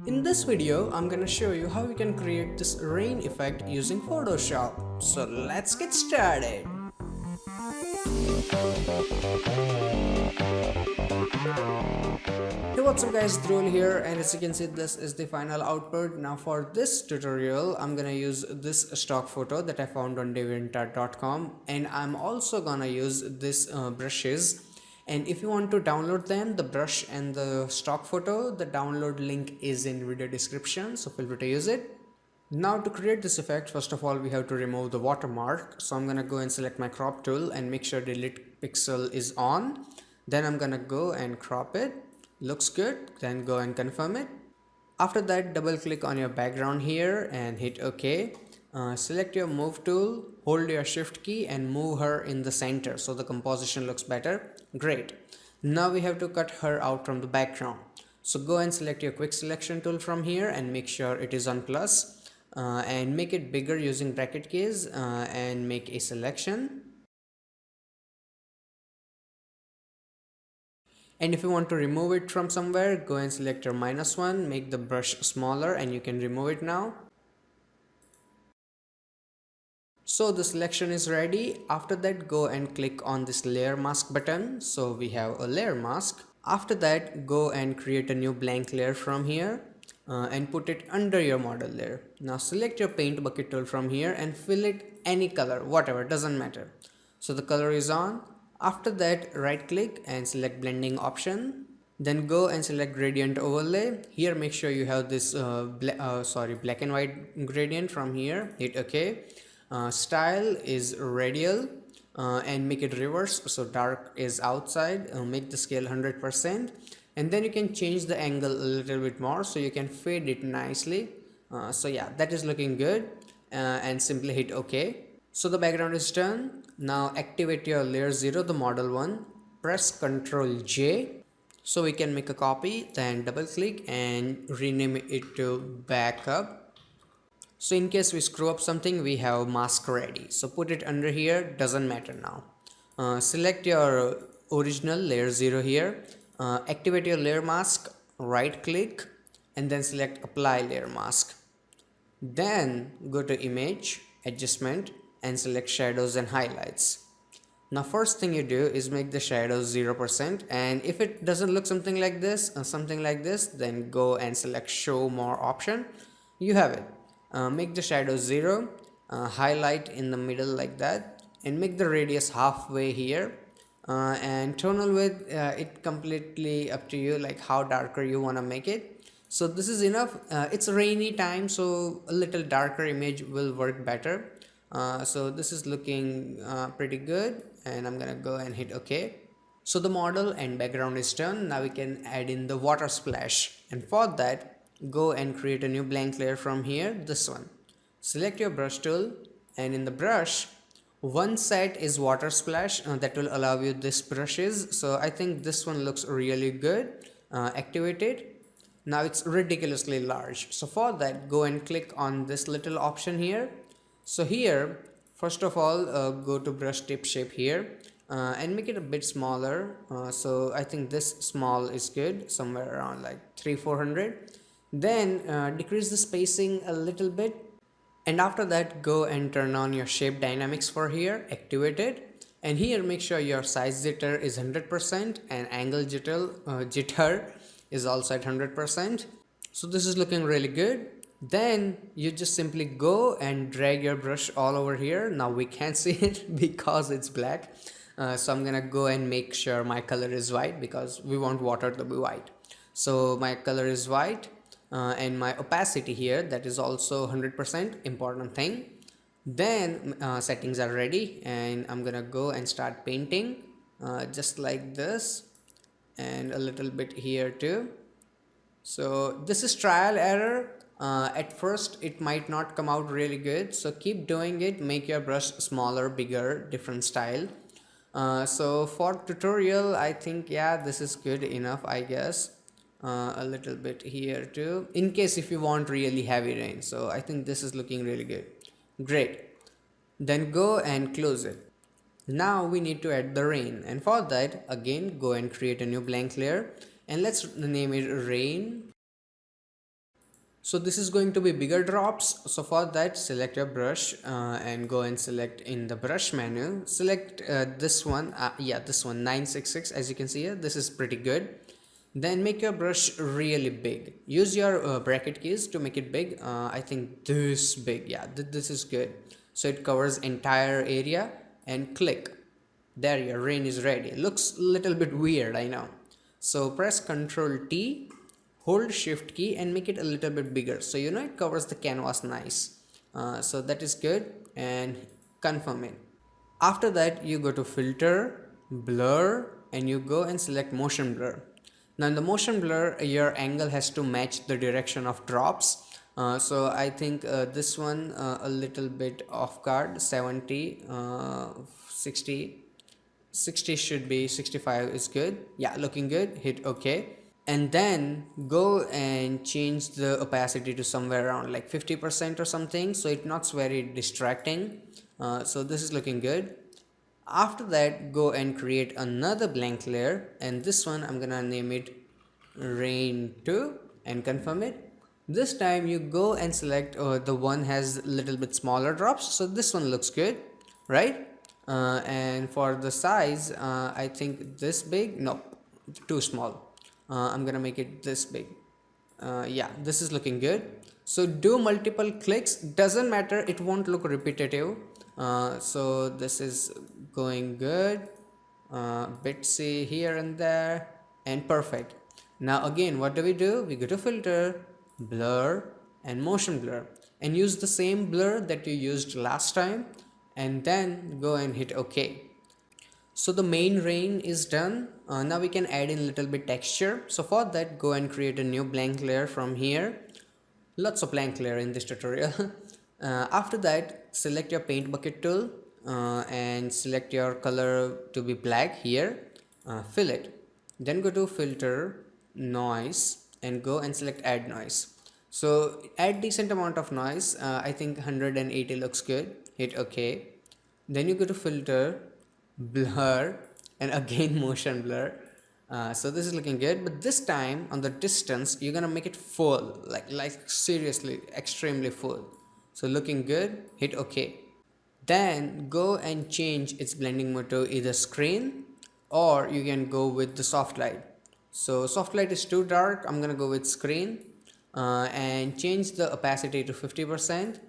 In this video, I'm gonna show you how you can create this rain effect using Photoshop. So let's get started. Hey, what's up guys, Dhruv here, and as you can see this is the final output. Now for this tutorial, I'm gonna use this stock photo that I found on deviantart.com, and I'm also gonna use this brushes. And if you want to download them, the brush and the stock photo, the download link is in video description, so feel free to use it. Now to create this effect, first of all we have to remove the watermark. So I'm gonna go and select my crop tool and make sure delete pixel is on. Then I'm gonna go and crop it. Looks good, then go and confirm it. After that, double click on your background here and hit OK. Select your move tool, hold your shift key and move her in the center so the composition looks better. Great. Now we have to cut her out from the background. So go and select your quick selection tool from here and make sure it is on plus, and make it bigger using bracket keys, and make a selection. And if you want to remove it from somewhere, go and select your -1, make the brush smaller and you can remove it now. So the selection is ready. After that, go and click on this layer mask button. So we have a layer mask. After that, go and create a new blank layer from here, and put it under your model layer. Now select your paint bucket tool from here and fill it any color, whatever, doesn't matter. So the color is on. After that, right click and select blending option. Then go and select gradient overlay. Here make sure you have this black and white gradient from here. Hit OK. Style is radial, and make it reverse, so dark is outside. Make the scale 100%, and then you can change the angle a little bit more so you can fade it nicely. So yeah, that is looking good, and simply hit OK. So the background is done. Now activate your layer 0, the model one, press Ctrl J so we can make a copy, then double click and rename it to backup. So in case we screw up something, we have mask ready. So put it under here, doesn't matter now. Select your original layer 0 here, activate your layer mask, right click and then select apply layer mask. Then go to image, adjustment and select shadows and highlights. Now first thing you do is make the shadows 0%, and if it doesn't look something like this, then go and select show more option. You have it. Make the shadows 0, highlight in the middle like that, and make the radius halfway here, and tonal width, it completely up to you, like how darker you want to make it. So this is enough. It's a rainy time, so a little darker image will work better. So this is looking pretty good, and I'm gonna go and hit OK. So the model and background is done. Now we can add in the water splash, and for that go and create a new blank layer from here, this one. Select your brush tool, and in the brush, one set is water splash, that will allow you this brushes. So I think this one looks really good. Activate it. Now it's ridiculously large, so for that go and click on this little option here. So here, first of all, go to brush tip shape here, and make it a bit smaller. So I think this small is good, somewhere around like 300-400. Then decrease the spacing a little bit, and after that go and turn on your shape dynamics for here, activate it, and here make sure your size jitter is 100% and angle jitter is also at 100%. So this is looking really good. Then you just simply go and drag your brush all over here. Now we can't see it because it's black, so I'm gonna go and make sure my color is white because we want water to be white. So my color is white, and my opacity here, that is also 100%, important thing. Then settings are ready, and I'm gonna go and start painting, just like this, and a little bit here too. So this is trial error. At first it might not come out really good, so keep doing it. Make your brush smaller, bigger, different style. So for tutorial, I think yeah, this is good enough, I guess. A little bit here too, in case if you want really heavy rain. So I think this is looking really good. Great. Then go and close it. Now we need to add the rain, and for that again go and create a new blank layer, and let's name it rain. So this is going to be bigger drops. So for that, select your brush and go and select in the brush menu, select this one, yeah, this one 966. As you can see here, this is pretty good. Then make your brush really big. Use your bracket keys to make it big. I think this big, yeah, this is good. So it covers entire area, and click. There, your rain is ready. Looks a little bit weird, I know. So press Ctrl T, hold Shift key and make it a little bit bigger. So you know it covers the canvas nice. So that is good, and confirm it. After that, you go to filter, blur, and you go and select motion blur. Now in the motion blur, your angle has to match the direction of drops. So I think this one a little bit off guard, 70, 60, 60 should be, 65 is good. Yeah, looking good. Hit OK. And then go and change the opacity to somewhere around like 50% or something, so it's not very distracting. So this is looking good. After that, go and create another blank layer, and this one I'm gonna name it rain 2 and confirm it. This time you go and select the one has little bit smaller drops, so this one looks good, right? And for the size, I think this big, no, too small. I'm gonna make it this big. Yeah, this is looking good. So do multiple clicks, doesn't matter, it won't look repetitive. So this is going good. Bitsy here and there, and perfect. Now again, what do? We go to filter, blur, and motion blur, and use the same blur that you used last time, and then go and hit OK. So the main rain is done. Now we can add in a little bit texture. So for that, go and create a new blank layer from here. Lots of blank layer in this tutorial. After that, select your paint bucket tool and select your color to be black here. Fill it. Then go to filter, noise, and go and select add noise. So add decent amount of noise. I think 180 looks good. Hit OK. Then you go to filter, blur, and again motion blur. So this is looking good, but this time on the distance you're gonna make it full, like seriously extremely full. So looking good. Hit OK. Then go and change its blending mode to either screen, or you can go with the soft light. So soft light is too dark, I'm gonna go with screen. And change the opacity to 50%.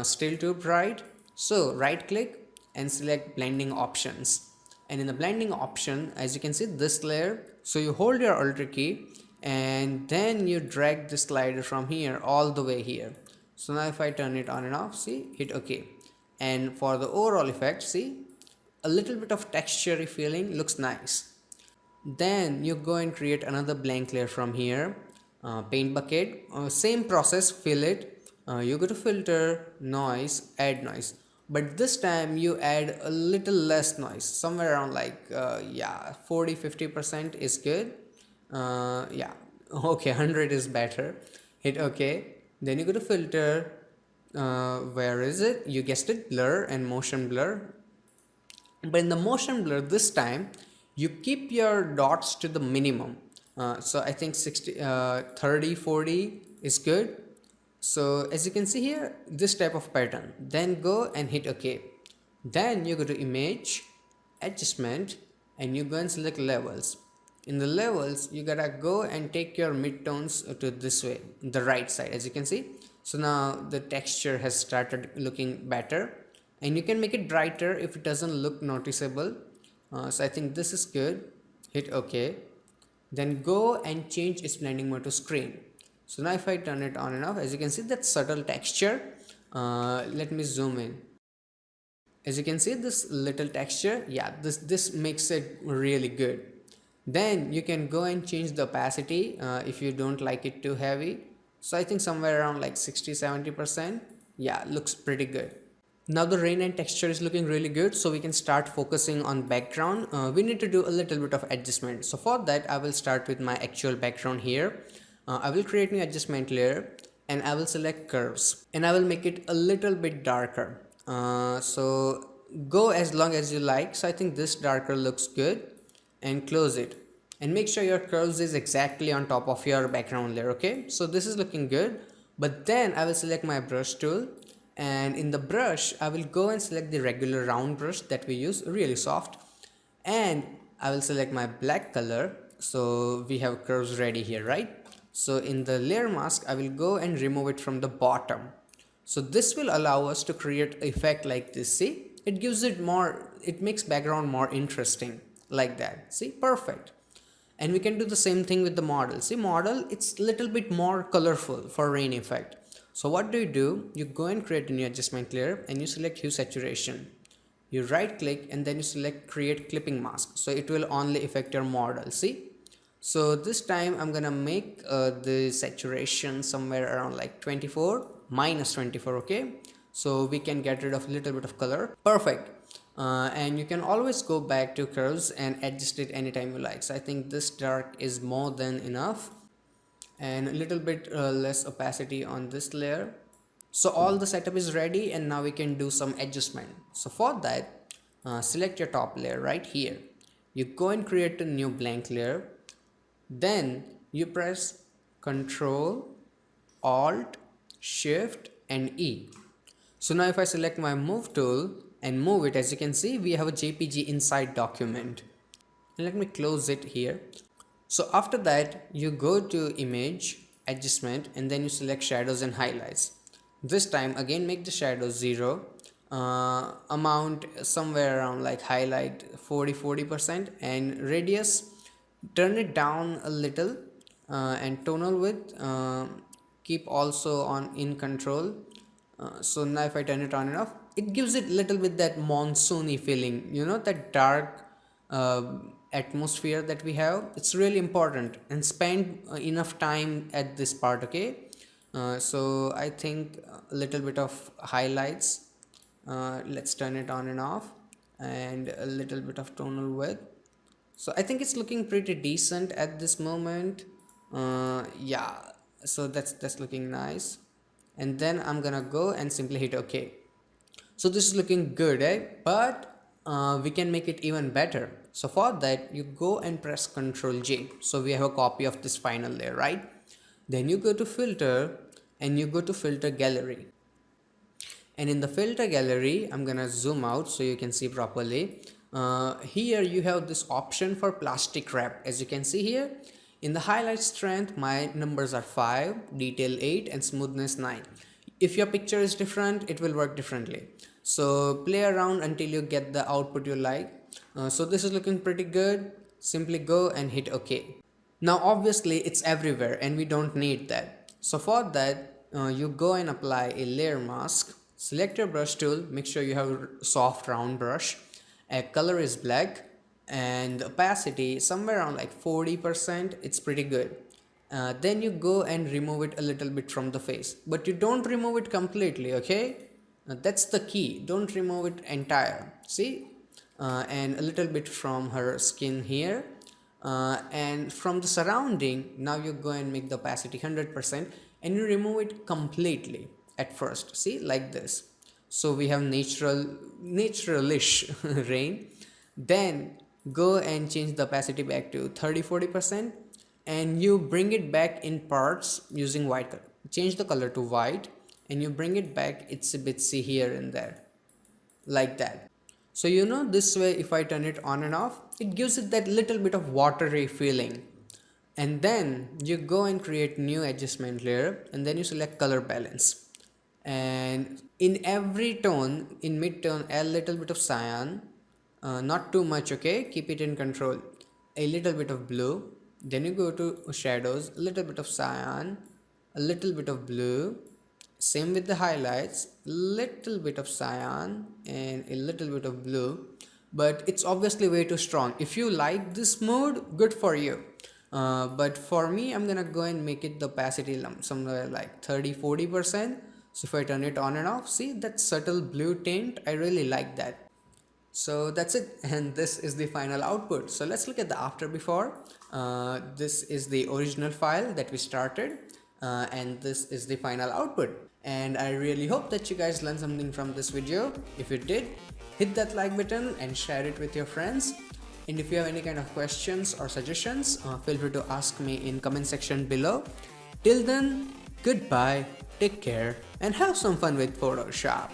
Still too bright, so right click and select blending options. And in the blending option, as you can see this layer, so you hold your Alt key and then you drag the slider from here all the way here. So now if I turn it on and off, see, hit OK. And for the overall effect, see, a little bit of texture feeling, looks nice. Then you go and create another blank layer from here. Paint bucket, same process, fill it. You go to filter, noise, add noise, but this time you add a little less noise, somewhere around like yeah, 40-50% is good. Yeah, okay, 100 is better. Hit OK. Then you go to filter, where is it, you guessed it, blur and motion blur. But in the motion blur this time, you keep your dots to the minimum. So I think 60, 30, 40 is good. So as you can see here, this type of pattern. Then go and hit OK. Then you go to image, adjustment, and you go and select levels. In the levels, you gotta go and take your midtones to this way, the right side, as you can see. So now the texture has started looking better, and you can make it brighter if it doesn't look noticeable. So I think this is good. Hit OK. Then go and change its blending mode to screen. So now if I turn it on and off, as you can see that subtle texture. Let me zoom in. As you can see this little texture, yeah, this makes it really good. Then you can go and change the opacity if you don't like it too heavy. So I think somewhere around like 60-70%. Yeah, looks pretty good. Now the rain and texture is looking really good, so we can start focusing on background. We need to do a little bit of adjustment. So for that, I will start with my actual background here. I will create an adjustment layer, and I will select curves, and I will make it a little bit darker. So go as long as you like. So I think this darker looks good, and close it. And make sure your curves is exactly on top of your background layer, okay? So this is looking good. But then I will select my brush tool, and in the brush I will go and select the regular round brush that we use, really soft, and I will select my black color. So we have curves ready here, right? So in the layer mask I will go and remove it from the bottom. So this will allow us to create effect like this. See, it gives it more, it makes background more interesting like that. See, perfect. And we can do the same thing with the model. See, model, it's little bit more colorful for rain effect. So what do? You go and create a new adjustment layer and you select hue saturation. You right click and then you select create clipping mask. So it will only affect your model. See, so this time I'm gonna make the saturation somewhere around like 24 minus 24. Okay, so we can get rid of a little bit of color. Perfect. And you can always go back to curves and adjust it anytime you like. So I think this dark is more than enough, and a little bit less opacity on this layer. So all the setup is ready, and now we can do some adjustment. So for that, select your top layer right here. You go and create a new blank layer. Then you press Ctrl, Alt, Shift and E. So now if I select my move tool and move it, as you can see, we have a JPG inside document. And let me close it here. So after that, you go to image, adjustment, and then you select shadows and highlights. This time again make the shadow 0, amount somewhere around like highlight 40%, and radius turn it down a little, and tonal width keep also on in control. So now if I turn it on and off, it gives it little bit that monsoony feeling, you know, that dark uh, atmosphere that we have. It's really important, and spend enough time at this part. Okay, so I think a little bit of highlights, let's turn it on and off, and a little bit of tonal width. So I think it's looking pretty decent at this moment. Yeah, so that's looking nice. And then I'm gonna go and simply hit OK. So this is looking good, eh? But we can make it even better. So for that, you go and press Ctrl J. So we have a copy of this final layer, right? Then you go to filter and you go to filter gallery. And in the filter gallery, I'm gonna zoom out so you can see properly. Here you have this option for plastic wrap. As you can see here, in the highlight strength, my numbers are 5, detail 8 and smoothness 9. If your picture is different, it will work differently. So play around until you get the output you like. So this is looking pretty good. Simply go and hit OK. Now obviously it's everywhere and we don't need that. So for that, you go and apply a layer mask. Select your brush tool, make sure you have a soft round brush. Color is black, and opacity somewhere around like 40%. It's pretty good. Then you go and remove it a little bit from the face, but you don't remove it completely. Okay, that's the key. Don't remove it entire. See, and a little bit from her skin here, and from the surrounding. Now you go and make the opacity 100% and you remove it completely at first. See, like this. So we have naturalish rain. Then go and change the opacity back to 30-40%, and you bring it back in parts using white color. Change the color to white and you bring it back itsy bitsy here and there, like that. So you know, this way if I turn it on and off, it gives it that little bit of watery feeling. And then you go and create new adjustment layer, and then you select color balance, and in every tone, in mid tone, a little bit of cyan, not too much. Okay, keep it in control. A little bit of blue. Then you go to shadows, a little bit of cyan, a little bit of blue. Same with the highlights, little bit of cyan and a little bit of blue, but it's obviously way too strong. If you like this mode, good for you. But for me, I'm gonna go and make it the opacity somewhere like 30-40%. So if I turn it on and off, see that subtle blue tint, I really like that. So that's it, and this is the final output. So let's look at the after before. This is the original file that we started, and this is the final output. And I really hope that you guys learned something from this video. If you did, hit that like button and share it with your friends. And if you have any kind of questions or suggestions, feel free to ask me in comment section below. Till then, goodbye. Take care and have some fun with Photoshop.